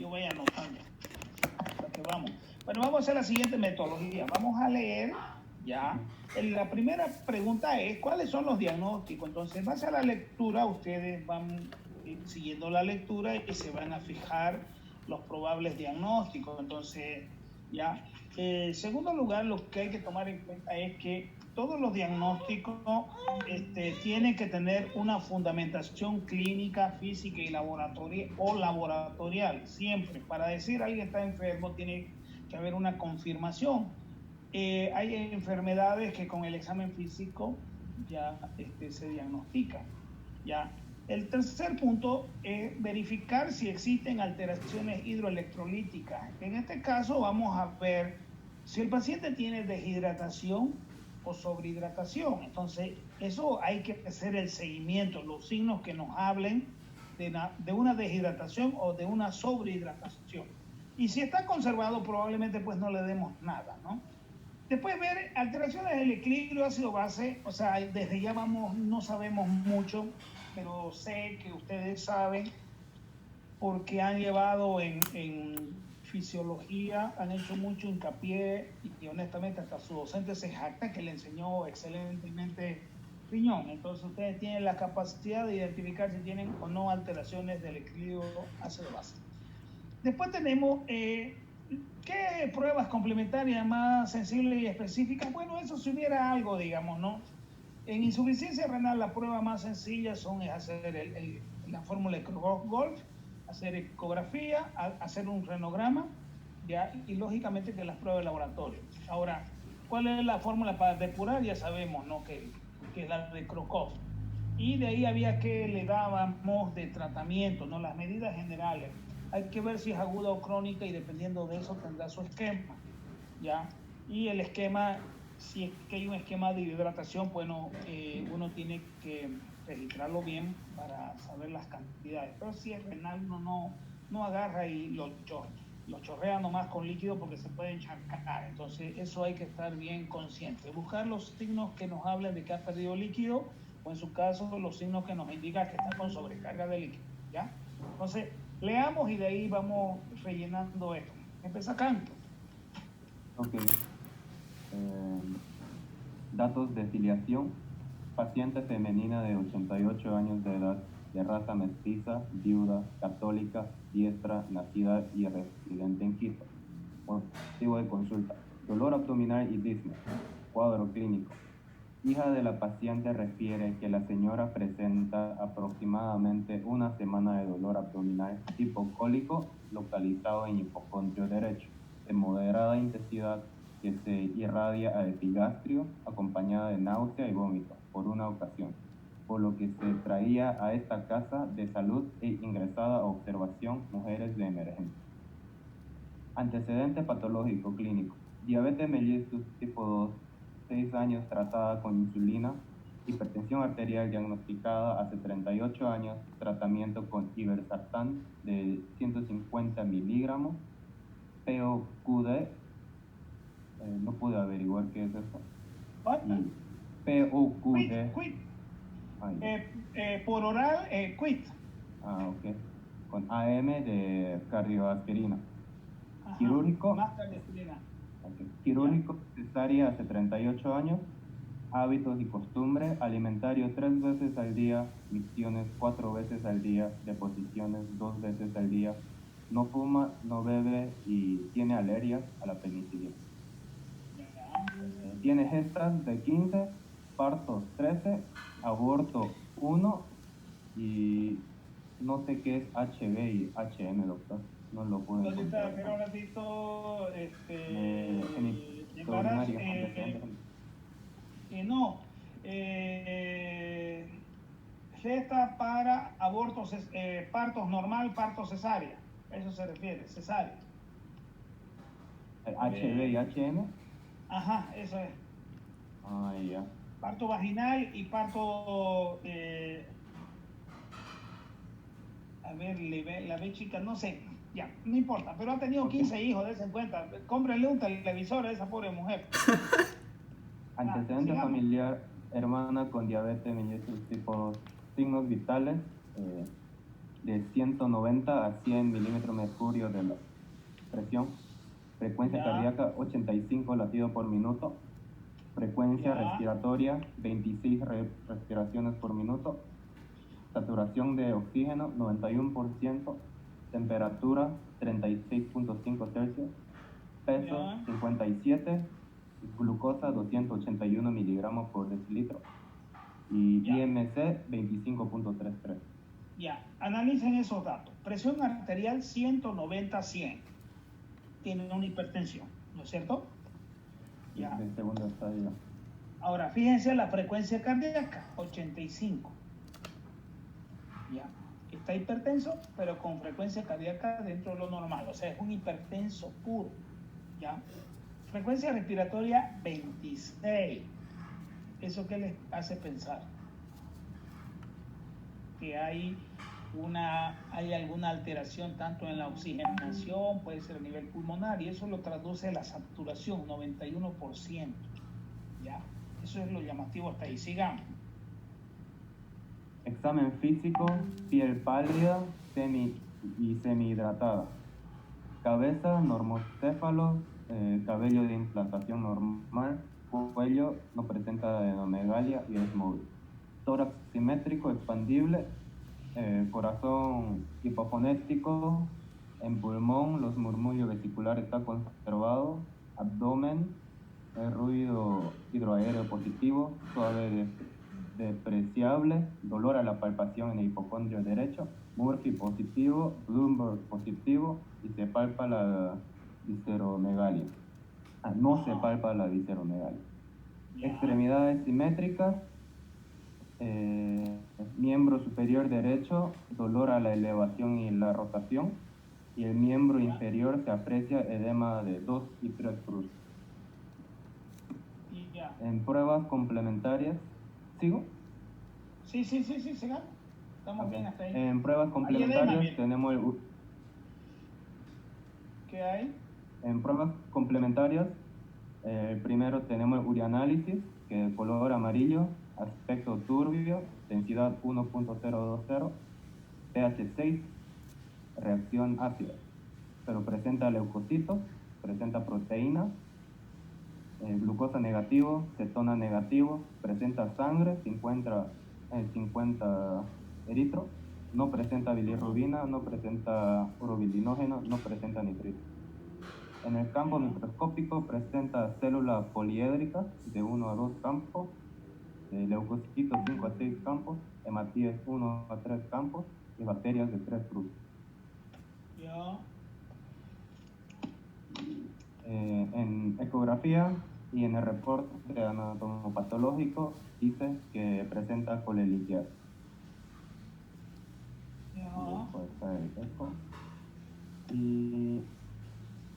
yo voy anotando. Vamos. Bueno, vamos a hacer la siguiente metodología. Vamos a leer ya. La primera pregunta es, ¿cuáles son los diagnósticos? Entonces, en base a la lectura, ustedes van siguiendo la lectura y se van a fijar los probables diagnósticos. Entonces, ya. En segundo lugar, lo que hay que tomar en cuenta es que todos los diagnósticos tienen que tener una fundamentación clínica, física y laboratorial. Siempre, para decir alguien está enfermo, tiene que haber una confirmación. Hay enfermedades que con el examen físico ya se diagnostican. Ya. El tercer punto es verificar si existen alteraciones hidroelectrolíticas. En este caso vamos a ver si el paciente tiene deshidratación o sobrehidratación. Entonces, eso hay que hacer el seguimiento, los signos que nos hablen de una deshidratación o de una sobrehidratación. Y si está conservado, probablemente pues no le demos nada, ¿no? Después ver alteraciones del equilibrio ácido-base, o sea, desde ya no sabemos mucho, pero sé que ustedes saben porque han llevado en fisiología, han hecho mucho hincapié y honestamente hasta su docente se jacta que le enseñó excelentemente Piñón. Entonces ustedes tienen la capacidad de identificar si tienen o no alteraciones del equilibrio ácido-base. Después tenemos ¿qué pruebas complementarias más sensibles y específicas? Bueno, eso si hubiera algo, digamos, ¿no? En insuficiencia renal la prueba más sencilla es hacer la fórmula de Creutzfeldt-Gold, hacer ecografía, hacer un renograma, ¿ya? Y lógicamente que las pruebas de laboratorio. Ahora, ¿cuál es la fórmula para depurar? Ya sabemos, ¿no? Que es la de Creutzfeldt. Y de ahí había que le dábamos de tratamiento, ¿no? Las medidas generales. Hay que ver si es aguda o crónica y dependiendo de eso tendrá su esquema, ¿ya? Y el esquema, si es que hay un esquema de hidratación, bueno, uno tiene que registrarlo bien para saber las cantidades. Pero si es renal, uno no agarra y lo chorrea nomás con líquido porque se puede encharcar. Entonces, eso hay que estar bien consciente. Buscar los signos que nos hablen de que ha perdido líquido o en su caso los signos que nos indican que está con sobrecarga de líquido, ¿ya? Entonces, leamos y de ahí vamos rellenando esto. Empieza Canto. Ok. Datos de filiación. Paciente femenina de 88 años de edad, de raza mestiza, viuda, católica, diestra, nacida y residente en Quito. Motivo de consulta: dolor abdominal y disnea. Cuadro clínico: hija de la paciente refiere que la señora presenta aproximadamente una semana de dolor abdominal tipo cólico localizado en hipocondrio derecho, de moderada intensidad que se irradia a epigastrio, acompañada de náusea y vómito por una ocasión, por lo que se traía a esta casa de salud e ingresada a observación mujeres de emergencia. Antecedente patológico clínico: diabetes mellitus tipo 2, 6 años tratada con insulina, hipertensión arterial diagnosticada hace 38 años, tratamiento con ibersartán de 150 miligramos, POQD, no pude averiguar qué es eso. POQD. Por oral, quit. Ok. Con AM de cardioaspirina. Ajá, Quirúrgico. Más cardioaspirina. Okay. Quirúrgico, cesárea hace 38 años. Hábitos y costumbres: alimentario 3 veces al día, micciones 4 veces al día, deposiciones 2 veces al día. No fuma, no bebe y tiene alergias a la penicilina. Tiene gestas de 15, partos 13, aborto 1 y no sé qué es HB y HM, doctor. No lo puedo encontrar. Espera un ratito, embarazo, no, gesta para abortos, partos normal, parto cesárea, a eso se refiere, cesárea. HB y HM. Ajá, eso es. Ah, ya. Parto vaginal y parto, a ver, la B chica, no sé, ya, no importa, pero ha tenido 15 hijos, dense en cuenta. Cómprenle un televisor a esa pobre mujer. Antecedente familiar: hermana con diabetes mellitus tipo 2. Signos vitales: de 190 a 100 milímetros de mercurio de la presión. Frecuencia cardíaca 85 latidos por minuto. Frecuencia respiratoria 26 respiraciones por minuto. Saturación de oxígeno 91%. Temperatura 36.5 Celsius. Peso 57. Glucosa 281 miligramos por decilitro. Y IMC 25.33. Ya, analicen esos datos. Presión arterial 190-100. Tienen una hipertensión, ¿no es cierto? Ya. De segundo estadio. Ahora, fíjense la frecuencia cardíaca, 85. Ya, está hipertenso, pero con frecuencia cardíaca dentro de lo normal. O sea, es un hipertenso puro. Ya. Frecuencia respiratoria, 26. ¿Eso qué les hace pensar? Que hay alguna alteración tanto en la oxigenación, puede ser a nivel pulmonar, y eso lo traduce a la saturación, 91%. ¿Ya? Eso es lo llamativo hasta ahí. Sigamos. Examen físico, piel pálida y semihidratada. Cabeza, normocéfalo, cabello de implantación normal, cuello no presenta adenomegalia y es móvil. Tórax simétrico, expandible, corazón hipofonético, en pulmón los murmullos vesiculares está conservado, abdomen, ruido hidroaéreo positivo, suave despreciable, dolor a la palpación en el hipocondrio derecho, Murphy positivo, Bloomberg positivo y se palpa la visceromegalia. No se palpa la visceromegalia. Extremidades simétricas, miembro superior derecho, dolor a la elevación y la rotación, y el miembro inferior se aprecia edema de 2 y 3 cruces. En pruebas complementarias, ¿sigo? Sí, sigamos. Estamos bien hasta ahí. En pruebas complementarias tenemos el... ¿Qué hay? En pruebas complementarias, primero tenemos el urianálisis, que es color amarillo, aspecto turbio, densidad 1.020, pH 6, reacción ácida, pero presenta leucocitos, presenta proteína, glucosa negativo, cetona negativo, presenta sangre, 50 eritro, no presenta bilirrubina, no presenta urobilinógeno, no presenta nitrito. En el campo microscópico presenta células poliédricas de 1 a 2 campos, leucocitos 5 a 6 campos, hematíes 1 a 3 campos y bacterias de 3 cruces. En ecografía y en el reporte anatomopatológico dice que presenta colelitiasis. Y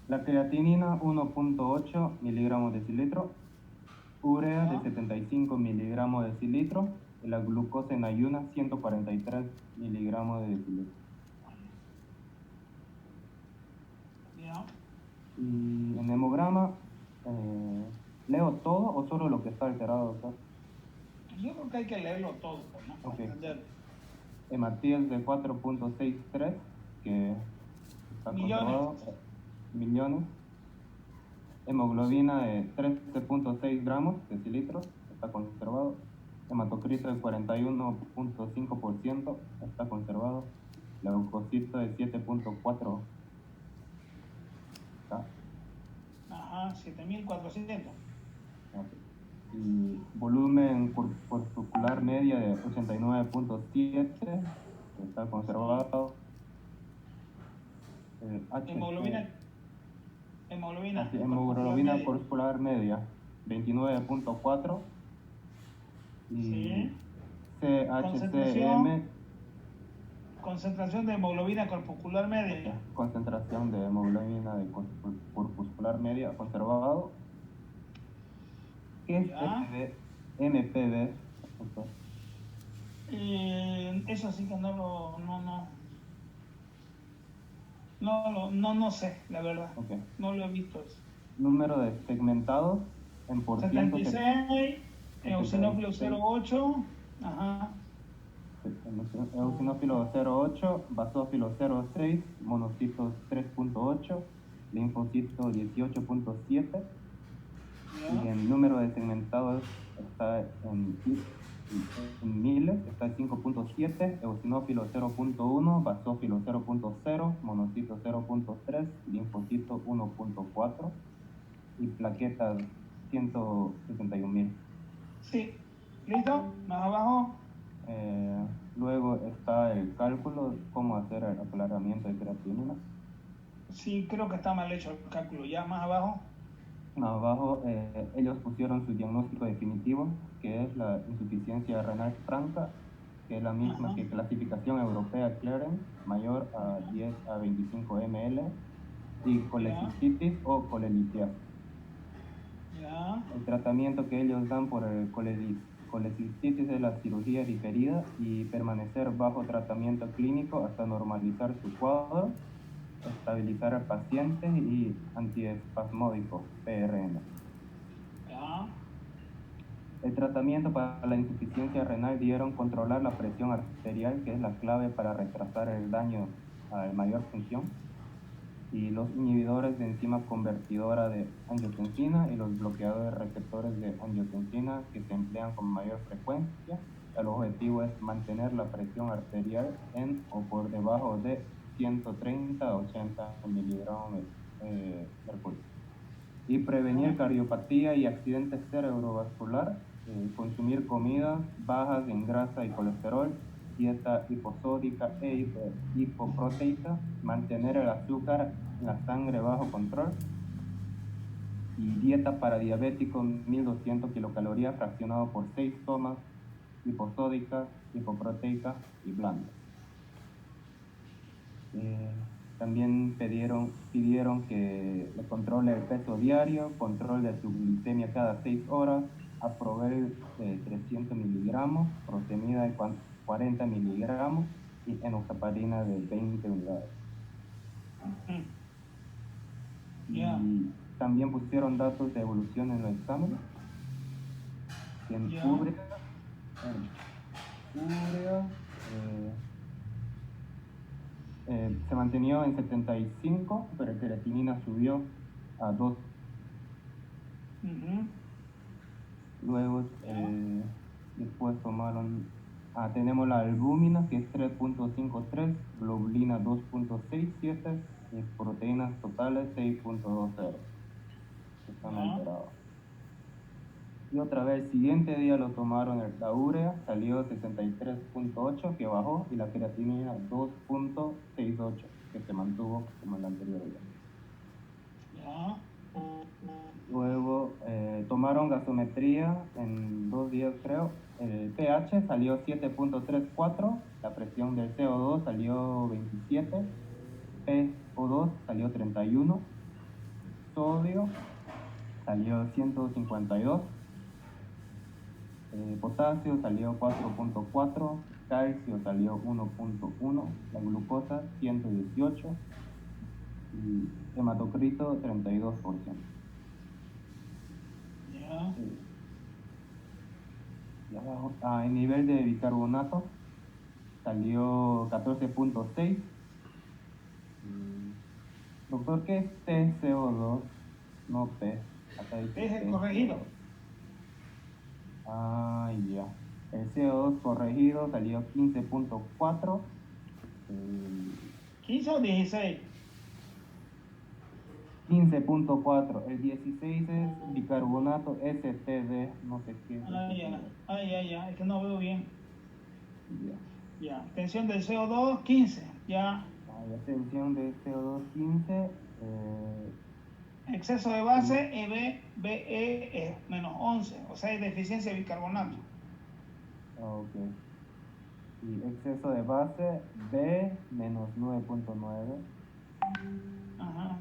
la creatinina 1.8 miligramos de decilitro, urea de 75 miligramos de decilitro y la glucosa en ayunas 143 miligramos de decilitro. Y en hemograma, ¿leo todo o solo lo que está alterado, doctor? Yo creo que hay que leerlo todo, ¿no? Para entender. Hematíes de 4.63, que está conservado, millones. Hemoglobina de 13.6 gramos de decilitros, está conservado. Hematocrito de 41.5%, está conservado. Leucocito de 7.4. Ajá, 7.400. Y volumen corpuscular media de 89.7, está conservado. Hemoglobina corpuscular media 29.4 y CHCM, concentración de hemoglobina corpuscular media. Concentración de hemoglobina corpuscular media conservado. ¿Qué es MPV? Eso sí que no sé, la verdad. No lo he visto eso. Número de segmentados en por ciento. 76, eosinófilo 0.8, ajá. eosinófilo 0,8, basófilo 0,6, monocitos 3,8, linfocitos 18,7 y el número de segmentados está en miles, está en 5,7, eosinófilo 0,1, basófilo 0,0, monocito 0,3, linfocito 1,4 y plaquetas 161,000. Sí, listo, más abajo. Luego está el cálculo de cómo hacer el aclaramiento de creatinina. Sí, creo que está mal hecho el cálculo. Ya más abajo. Más abajo ellos pusieron su diagnóstico definitivo, que es la insuficiencia renal franca, que es la misma que clasificación europea Clarence, mayor a 10 a 25 ml, y colecistitis o colelitiasis. El tratamiento que ellos dan por el colecistitis es la cirugía diferida y permanecer bajo tratamiento clínico hasta normalizar su cuadro, estabilizar al paciente y antiespasmódico, PRN. El tratamiento para la insuficiencia renal dieron controlar la presión arterial, que es la clave para retrasar el daño a la mayor función, y los inhibidores de enzima convertidora de angiotensina y los bloqueadores receptores de angiotensina que se emplean con mayor frecuencia. El objetivo es mantener la presión arterial en o por debajo de 130 a 80 miligramos de mercurio. Y prevenir cardiopatía y accidente cerebrovascular, consumir comidas bajas en grasa y colesterol, dieta hiposódica e hipoproteica, mantener el azúcar en la sangre bajo control y dieta para diabéticos 1200 kilocalorías fraccionado por 6 tomas hiposódicas, hipoproteicas y blandas. También pidieron que le controle el peso diario, control de su glicemia cada 6 horas, Aprovel de 300 miligramos, protemida de 40 miligramos y enoxaparina de 20 unidades. Y también pusieron datos de evolución en los exámenes. En urea, se mantenió en 75, pero la creatinina subió a 2. Luego, después tomaron, tenemos la albúmina, que es 3,53, globulina 2,67, y proteínas totales 6,20. Están alterados. Y otra vez, el siguiente día lo tomaron la urea, salió 63,8, que bajó, y la creatinina 2,68, que se mantuvo como el anterior día. Luego tomaron gasometría en 2 días, creo. El pH salió 7,34, la presión del CO2 salió 27, PO2 salió 31, sodio salió 152, potasio salió 4,4, calcio salió 1,1, la glucosa 118 y hematocrito 32%. Y abajo, el nivel de bicarbonato salió 14,6. Doctor, ¿qué es TCO2? No P. Es el corregido. Ya. El CO2 corregido salió 15,4. 15 o 16. 15,4. El 16 es bicarbonato STD, no sé qué. Ya. Es que no veo bien. Ya. Tensión del CO2, 15. Ya. La tensión del CO2, 15. Exceso de base, BE es menos 11. O sea, hay deficiencia de bicarbonato. Ok. Y exceso de base, B, menos 9,9. Ajá.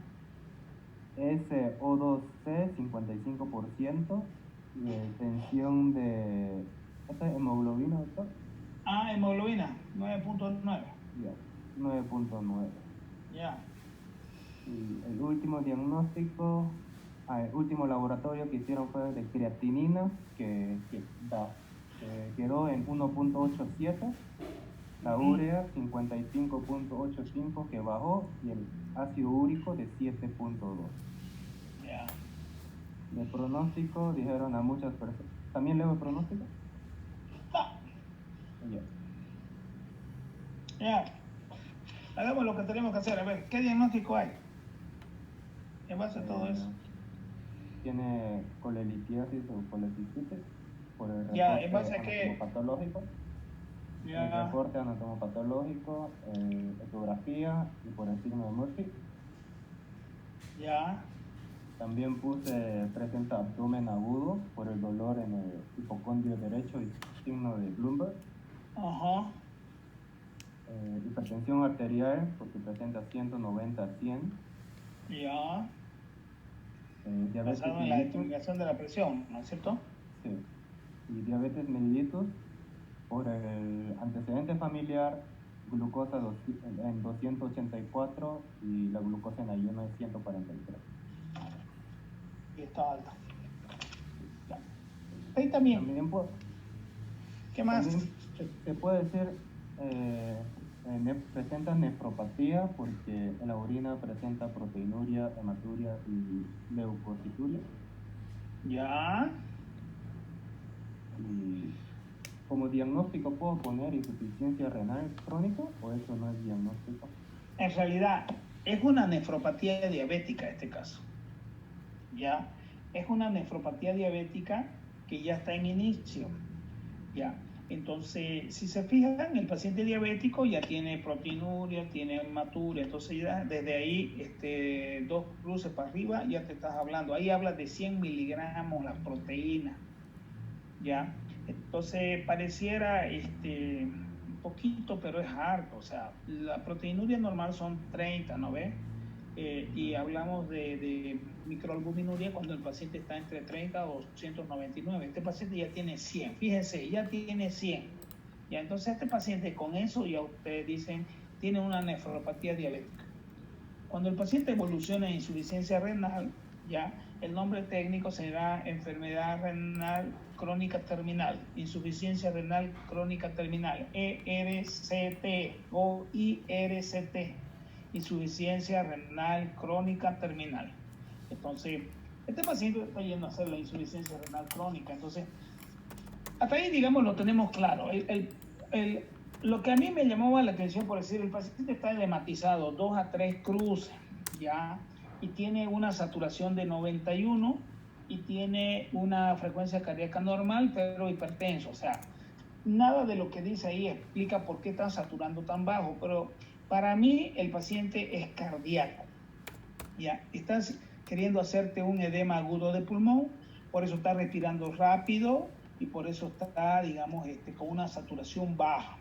SO2C, 55%. Y tensión de... ¿Esta es hemoglobina, doctor? Hemoglobina, 9,9. Ya, 9,9. Ya. Y el último diagnóstico, el último laboratorio que hicieron fue de creatinina, que da quedó en 1.87, la urea 55.85 que bajó y el ácido úrico de 7.2. Ya. De pronóstico dijeron a muchas personas. ¿También leo el pronóstico? No. Ya. Hagamos lo que tenemos que hacer. A ver, ¿qué diagnóstico hay? En base a todo eso. Tiene colelitiasis o colecistitis por el Ya, reporte ¿en base a qué? anatomopatológico. Ya. El reporte anatomopatológico, ecografía y por el signo de Murphy. Ya. También presenta abdomen agudo por el dolor en el hipocondrio derecho y signo de Bloomberg. Ajá. Hipertensión arterial porque presenta 190 a 100. Ya. Diabetes Basado en la determinación de la presión, ¿no es cierto? Sí. Y diabetes mellitus por el antecedente familiar, glucosa en 284 y la glucosa en ayuno es 143. Y está alta. Ya. Ahí también. ¿Qué más? También se puede decir, presenta nefropatía porque en la orina presenta proteinuria, hematuria y leucocituria. Ya. Y como diagnóstico puedo poner insuficiencia renal crónica o eso no es diagnóstico. En realidad es una nefropatía diabética este caso. Ya. Es una nefropatía diabética que ya está en inicio. Ya. Entonces, si se fijan, el paciente diabético ya tiene proteinuria, tiene hematuria, entonces ya desde ahí, 2 cruces para arriba, ya te estás hablando. Ahí hablas de 100 miligramos la proteína, ¿ya? Entonces, pareciera un poquito, pero es harto. O sea, la proteinuria normal son 30, ¿no ves? Y hablamos de microalbuminuria cuando el paciente está entre 30 a 299. Este paciente ya tiene 100, fíjense, ya tiene 100. Ya, entonces este paciente con eso ya ustedes dicen tiene una nefropatía diabética. Cuando el paciente evoluciona en insuficiencia renal, ya el nombre técnico será enfermedad renal crónica terminal, insuficiencia renal crónica terminal, ERCT o IRCT. Insuficiencia renal crónica terminal. Entonces, este paciente está yendo a hacer la insuficiencia renal crónica. Entonces, hasta ahí, digamos, lo tenemos claro. Lo que a mí me llamó la atención, por decir, el paciente está edematizado, 2 a 3 cruces, ¿ya? Y tiene una saturación de 91 y tiene una frecuencia cardíaca normal, pero hipertenso. O sea, nada de lo que dice ahí explica por qué está saturando tan bajo, pero para mí el paciente es cardíaco. Ya, estás queriendo hacerte un edema agudo de pulmón, por eso está respirando rápido y por eso está, digamos, con una saturación baja.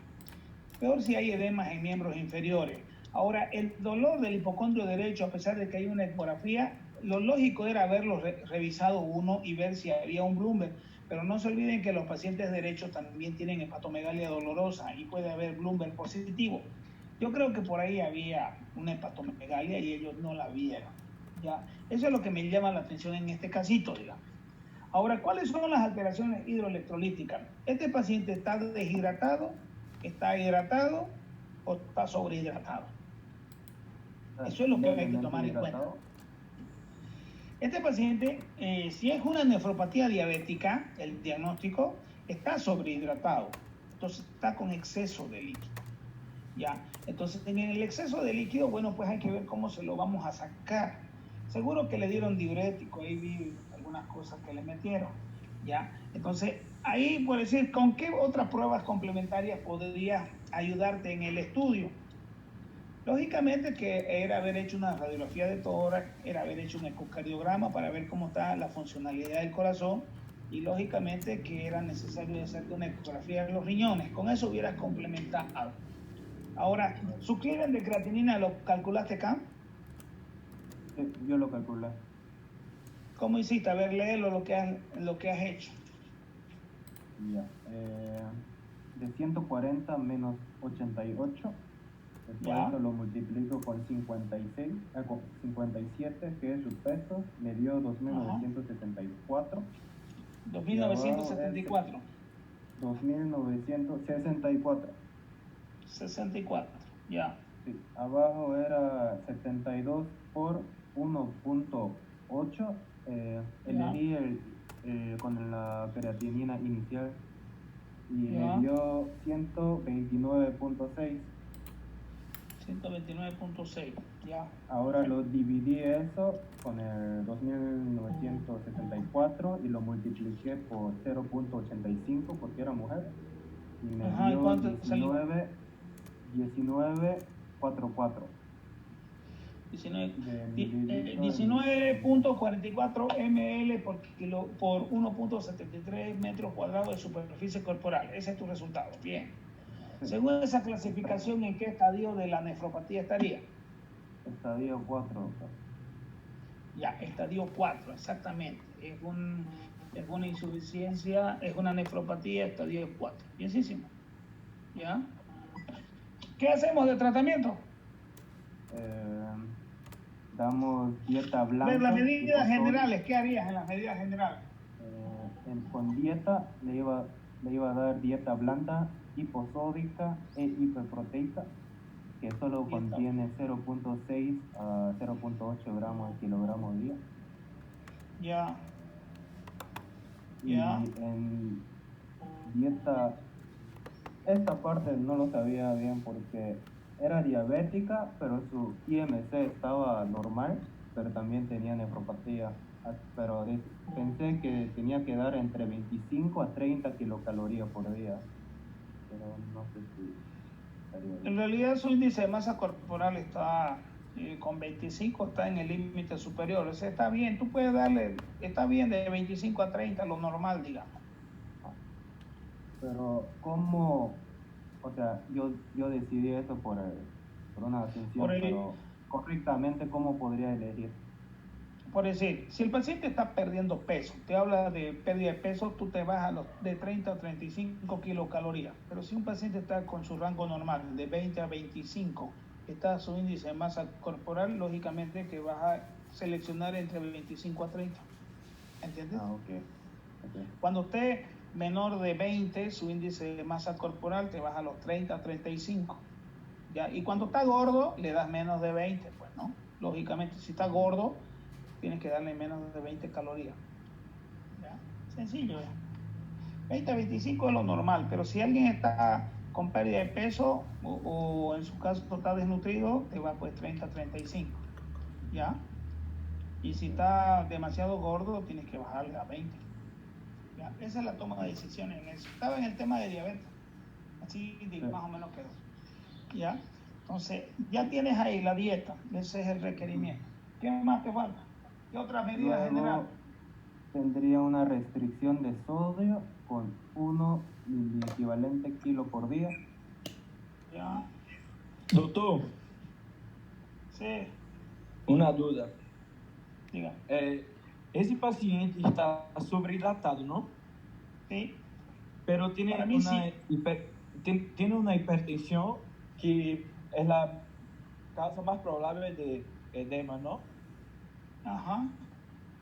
Peor si hay edemas en miembros inferiores. Ahora, el dolor del hipocondrio derecho, a pesar de que hay una ecografía, lo lógico era haberlo revisado uno y ver si había un Bloomberg. Pero no se olviden que los pacientes derechos también tienen hepatomegalia dolorosa y puede haber Bloomberg positivo. Yo creo que por ahí había una hepatomegalia y ellos no la vieron. ¿Ya? Eso es lo que me llama la atención en este casito, digamos. Ahora, ¿cuáles son las alteraciones hidroelectrolíticas? Este paciente está deshidratado, está hidratado o está sobrehidratado. Eso es lo que hay que tomar en cuenta. Este paciente, si es una nefropatía diabética, el diagnóstico está sobrehidratado, entonces está con exceso de líquido. ¿Ya? Entonces, en el exceso de líquido, bueno, pues hay que ver cómo se lo vamos a sacar. Seguro que le dieron diurético, ahí vi algunas cosas que le metieron, ¿ya? Entonces, ahí, por decir, ¿con qué otras pruebas complementarias podría ayudarte en el estudio? Lógicamente que era haber hecho una radiografía de tórax, era haber hecho un ecocardiograma para ver cómo está la funcionalidad del corazón y lógicamente que era necesario hacerte una ecografía de los riñones. Con eso hubieras complementado. Ahora, ¿su clearance de creatinina lo calculaste acá? Yo lo calculé. ¿Cómo hiciste? A ver, léelo lo que has hecho. Ya. De 140 menos 88. Después eso lo multiplico con 56, con 57, que es su peso, me dio 2.974. 2.974. 2.964. 64, ya. Sí, abajo era 72 por 1.8. Elegí con la creatinina inicial y me dio 129.6. 129.6, ya. Ahora lo dividí eso con el 2.974 y lo multipliqué por 0.85 porque era mujer y me ¿Y dio cuánto salió? 19.44. 19.44 ml por 1.73 metros cuadrados de superficie corporal. Ese es tu resultado. Bien. Sí. Según esa clasificación, ¿en qué estadio de la nefropatía estaría? Estadio 4. Ya, estadio 4, exactamente. Es una insuficiencia, es una nefropatía, estadio 4. Bienísimo. ¿Ya? ¿Qué hacemos de tratamiento? Damos dieta blanca. Las medidas generales, ¿qué harías en las medidas generales? Con dieta le iba a dar dieta blanda, hiposódica e hiperproteica, que solo contiene 0.6 a 0.8 gramos de kilogramo día. Ya. Y en dieta, esta parte no lo sabía bien porque era diabética, pero su IMC estaba normal, pero también tenía nefropatía. Pero pensé que tenía que dar entre 25 a 30 kilocalorías por día, pero no sé si estaría bien. En realidad su índice de masa corporal está con 25, está en el límite superior, o sea, está bien, tú puedes darle, está bien de 25 a 30, lo normal, digamos. Pero ¿cómo? O sea, yo decidí eso por una atención, pero correctamente, ¿cómo podría elegir? Por decir, si el paciente está perdiendo peso, te habla de pérdida de peso, tú te vas de 30 a 35 kilocalorías. Pero si un paciente está con su rango normal, de 20 a 25, está su índice de masa corporal, lógicamente que vas a seleccionar entre 25 a 30. ¿Entiendes? Okay. Cuando esté menor de 20, su índice de masa corporal te vas a los 30 a 35. ¿Ya? Y cuando está gordo, le das menos de 20, pues, ¿no? Lógicamente, si está gordo, tienes que darle menos de 20 calorías. ¿Ya? Sencillo, ¿ya? 20 a 25 es lo normal, pero si alguien está con pérdida de peso o en su caso está desnutrido, te va pues 30 a 35. ¿Ya? Y si está demasiado gordo, tienes que bajarle a 20. ¿Ya? Esa es la toma de decisiones en eso. Estaba en el tema de diabetes. Así más o menos quedó. ¿Ya? Entonces, ya tienes ahí la dieta. Ese es el requerimiento. ¿Qué más te falta? ¿Qué otras medidas generales? Tendría una restricción de sodio con 1 miliequivalente kilo por día. ¿Ya? Doctor. Sí. Una duda. Diga. Ese paciente está sobrehidratado, ¿no? Sí. Pero tiene una hipertensión que es la causa más probable de edema, ¿no? Ajá.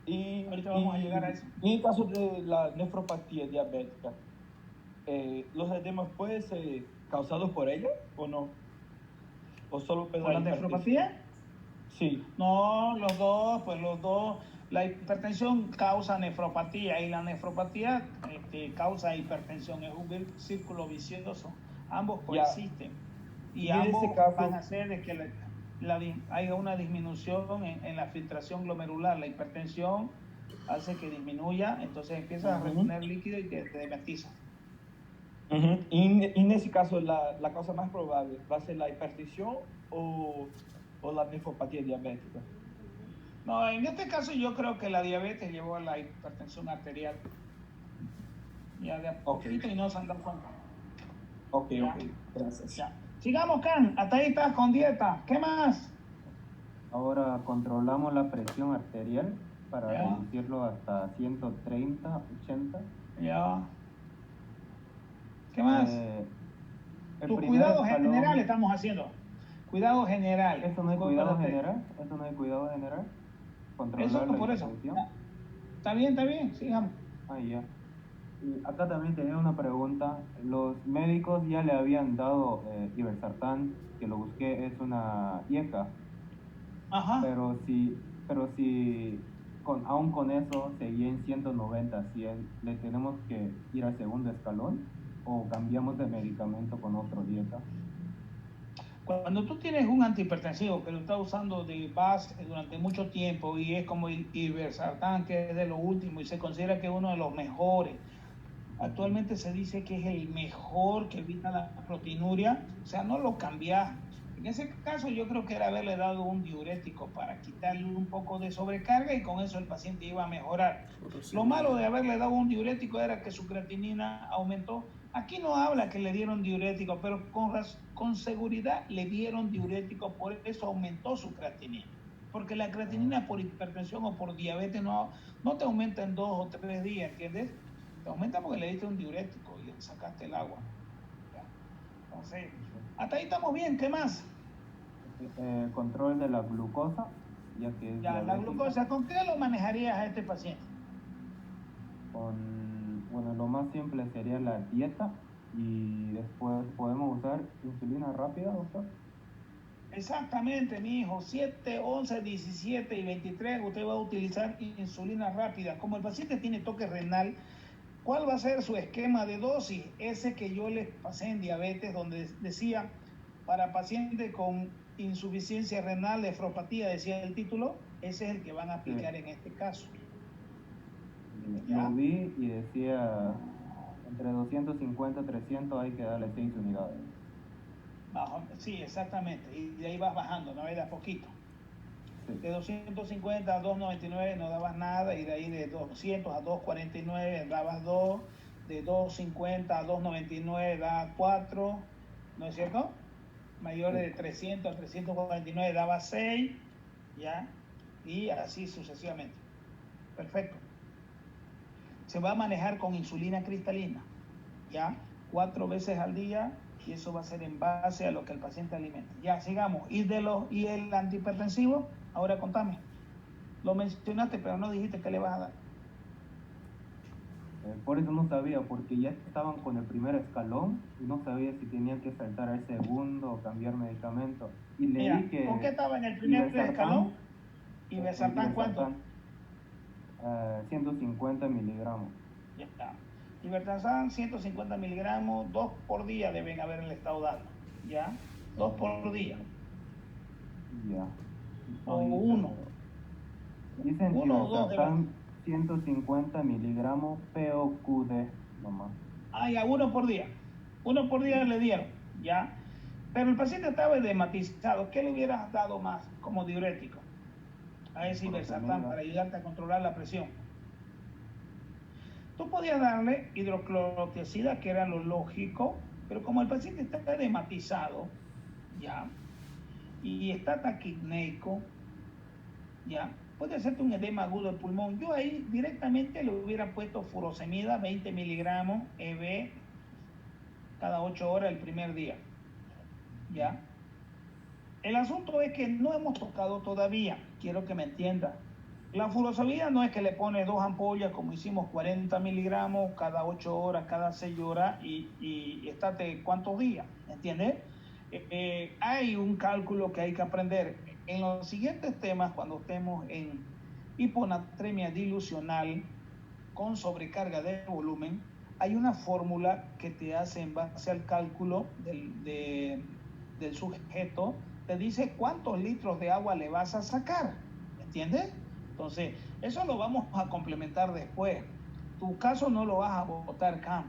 Y ahorita vamos a llegar a eso. En el caso de la nefropatía diabética, ¿los edemas pueden ser causados por ella o no? ¿O solo por la nefropatía? Sí. No, los dos. La hipertensión causa nefropatía y la nefropatía causa hipertensión. Es un círculo vicioso. Ambos coexisten. Y ambos van a hacer de que haya una disminución en la filtración glomerular. La hipertensión hace que disminuya, entonces empiezas a retener líquido y te dematiza. Y en ese caso, la causa más probable va a ser la hipertensión o la nefropatía diabética. No, en este caso yo creo que la diabetes llevó a la hipertensión arterial. Ya de a poquito y no se han dado cuenta. Ok, gracias. Ya. Sigamos, Can, hasta ahí estás con dieta. ¿Qué más? Ahora controlamos la presión arterial para reducirlo hasta 130, 80. Ya. ¿Qué más? Tus cuidados generales estamos haciendo. Cuidado general. ¿Eso no es cuidado general? ¿Eso no es cuidado general? Controlar la hipertensión. Está bien, sigamos. Ya. Y acá también tenía una pregunta. Los médicos ya le habían dado Ibersartán, que lo busqué, es una IECA, Ajá. pero si aún con eso seguía en 190, si le tenemos que ir al segundo escalón o cambiamos de medicamento con otro IECA. Cuando tú tienes un antihipertensivo que lo estás usando de base durante mucho tiempo y es como el Ibersartán, que es de lo último y se considera que es uno de los mejores, actualmente se dice que es el mejor que evita la proteinuria, o sea, no lo cambias. En ese caso yo creo que era haberle dado un diurético para quitarle un poco de sobrecarga y con eso el paciente iba a mejorar. Lo malo de haberle dado un diurético era que su creatinina aumentó. Aquí no habla que le dieron diurético, pero con seguridad le dieron diurético, por eso aumentó su creatinina. Porque la creatinina por hipertensión o por diabetes no te aumenta en 2 o 3 días, ¿entiendes? Te aumenta porque le diste un diurético y le sacaste el agua. ¿Ya? Entonces, hasta ahí estamos bien, ¿qué más? Control de la glucosa, ya que es Ya, la diabética. glucosa, ¿con qué lo manejarías a este paciente? Bueno, lo más simple sería la dieta y después podemos usar insulina rápida, doctor. Exactamente, mi hijo, 7, 11, 17 y 23, usted va a utilizar insulina rápida. Como el paciente tiene toque renal, ¿cuál va a ser su esquema de dosis? Ese que yo les pasé en diabetes, donde decía, para pacientes con insuficiencia renal, nefropatía, decía el título, ese es el que van a aplicar en este caso. ¿Ya? Lo vi y decía entre 250 y 300 hay que darle 6 unidades. Sí, exactamente, y de ahí vas bajando, ¿no? De a poquito. Sí. De 250 a 299 no dabas nada, y de ahí de 200 a 249 dabas 2, de 250 a 299 dabas 4, ¿no es cierto? Mayores de 300 a 349 dabas 6, ¿ya? Y así sucesivamente. Perfecto. Se va a manejar con insulina cristalina, ¿ya? 4 veces al día, y eso va a ser en base a lo que el paciente alimente. Ya, sigamos. ¿Y el antihipertensivo? Ahora contame. Lo mencionaste, pero no dijiste qué le vas a dar. Por eso no sabía, porque ya estaban con el primer escalón y no sabía si tenían que saltar al segundo o cambiar medicamento. Y leí Mira, que ¿con qué estaba en el primer escalón? ¿Ibersartán cuánto? 150 miligramos. Ya está. Ibersartán 150 miligramos, 2 por día deben haberle estado dando. ¿Ya? 2 por día. Ya. O 1. Dicen 1 o 2 Ibersartán 150 miligramos POQD nomás. Ah, ya, 1 por día. 1 por día le dieron, ¿ya? Pero el paciente estaba edematizado. ¿Qué le hubieras dado más como diurético a ese Ibersartán para ayudarte a controlar la presión? Tú podías darle hidroclorotiazida, que era lo lógico, pero como el paciente está edematizado, ¿ya? Y está taquipneico, ¿ya? Puede hacerte un edema agudo del pulmón. Yo ahí directamente le hubiera puesto furosemida, 20 miligramos, EB, cada 8 horas el primer día, ¿ya? El asunto es que no hemos tocado todavía, quiero que me entienda. La furosemida no es que le pones 2 ampollas, como hicimos, 40 miligramos cada 8 horas, cada 6 horas, y estate cuántos días, ¿entiendes? Hay un cálculo que hay que aprender. En los siguientes temas, cuando estemos en hiponatremia dilucional con sobrecarga de volumen, hay una fórmula que te hace en base al cálculo del sujeto, te dice cuántos litros de agua le vas a sacar, ¿entiendes? Entonces, eso lo vamos a complementar después. Tu caso no lo vas a botar, Cam.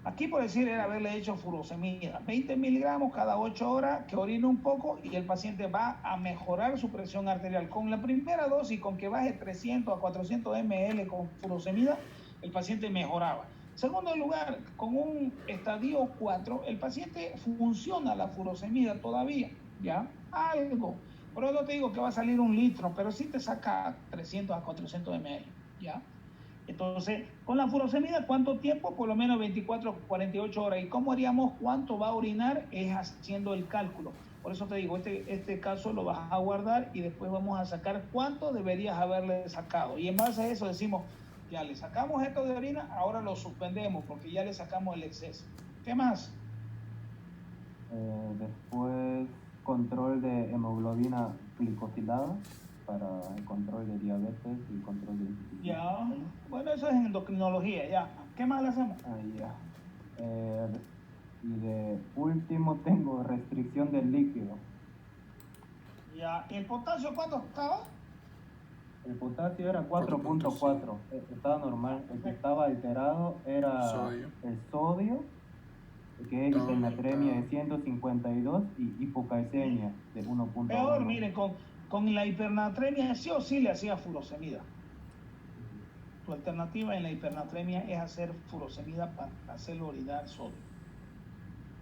Aquí, por decir, era haberle hecho furosemida, 20 miligramos cada 8 horas, que orine un poco y el paciente va a mejorar su presión arterial. Con la primera dosis, con que baje 300 a 400 ml con furosemida, el paciente mejoraba. Segundo lugar, con un estadio 4, el paciente funciona la furosemida todavía, ¿ya? Algo. Por eso no te digo que va a salir 1 litro, pero sí te saca 300 a 400 ml, ¿ya? Entonces, con la furosemida, ¿cuánto tiempo? Por lo menos 24 a 48 horas. ¿Y cómo haríamos cuánto va a orinar? Es haciendo el cálculo. Por eso te digo, este caso lo vas a guardar y después vamos a sacar cuánto deberías haberle sacado. Y en base a eso decimos, Ya le sacamos esto de orina, ahora lo suspendemos porque ya le sacamos el exceso. ¿Qué más? Después, control de hemoglobina glicosilada para el control de diabetes y control de insuficiencia. Ya, bueno, eso es endocrinología, ya. ¿Qué más le hacemos? Ahí ya. Y de último tengo restricción del líquido. Ya, ¿el potasio cuánto estaba? El potasio era 4.4, estaba normal. El que estaba alterado era Sodio. el sodio, que es Estaba hipernatremia de aumentado. 152 y hipocalcemia de 1.1. Peor, miren, con la hipernatremia sí o sí le hacía furosemida. Tu alternativa en la hipernatremia es hacer furosemida para hacerlo orinar sodio.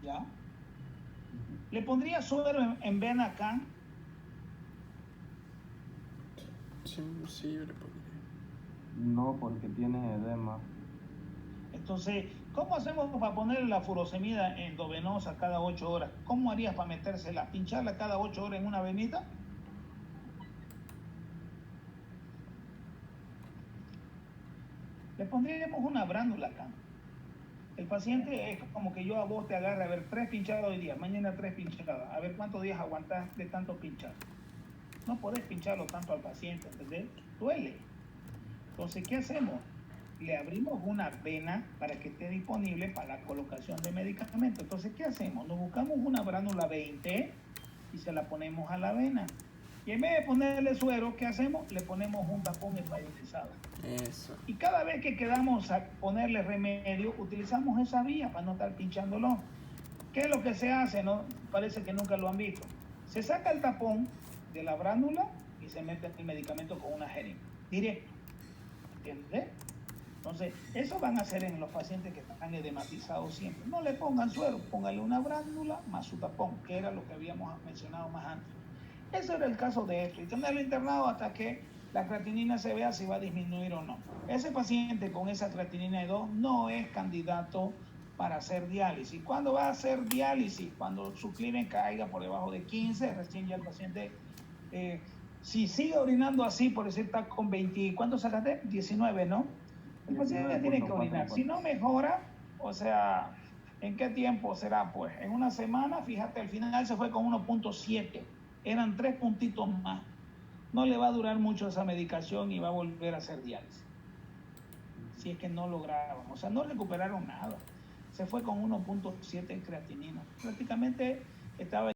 ¿Ya? ¿Le pondría suero en vena acá? Sí, yo le pondría. No, porque tiene edema. Entonces, ¿cómo hacemos para ponerle la furosemida endovenosa cada 8 horas? ¿Cómo harías para metérsela? ¿Pincharla cada 8 horas en una venita? Le pondríamos una bránula acá. El paciente es como que yo a vos te agarre, a ver, 3 pinchadas hoy día, mañana 3 pinchadas, a ver cuántos días aguantás de tanto pinchar. No podés pincharlo tanto al paciente, ¿entendés? Duele. Entonces, ¿qué hacemos? Le abrimos una vena para que esté disponible para la colocación de medicamentos. Entonces, ¿qué hacemos? Nos buscamos una bránula 20 y se la ponemos a la vena. Y en vez de ponerle suero, ¿qué hacemos? Le ponemos un tapón españolizado. Eso. Y cada vez que quedamos a ponerle remedio, utilizamos esa vía para no estar pinchándolo. ¿Qué es lo que se hace? No, parece que nunca lo han visto. Se saca el tapón de la bránula y se mete el medicamento con una jeringa. Directo. ¿Entiendes? Entonces, eso van a hacer en los pacientes que están edematizados siempre. No le pongan suero, póngale una bránula más su tapón, que era lo que habíamos mencionado más antes. Ese era el caso de esto, y tenerlo internado hasta que la creatinina se vea si va a disminuir o no. Ese paciente con esa creatinina de 2 no es candidato para hacer diálisis. ¿Cuándo va a hacer diálisis? Cuando su clearance caiga por debajo de 15, recién ya el paciente, si sigue orinando así, por decir, está con 20, ¿cuánto sacaste? 19, ¿no? El paciente tiene que orinar. Si no mejora, o sea, ¿en qué tiempo será? Pues en una semana, fíjate, al final se fue con 1.7. Eran 3 puntitos más. No le va a durar mucho esa medicación y va a volver a hacer diálisis. Si es que no lograban. O sea, no recuperaron nada. Se fue con 1.7 en creatinina. Prácticamente estaba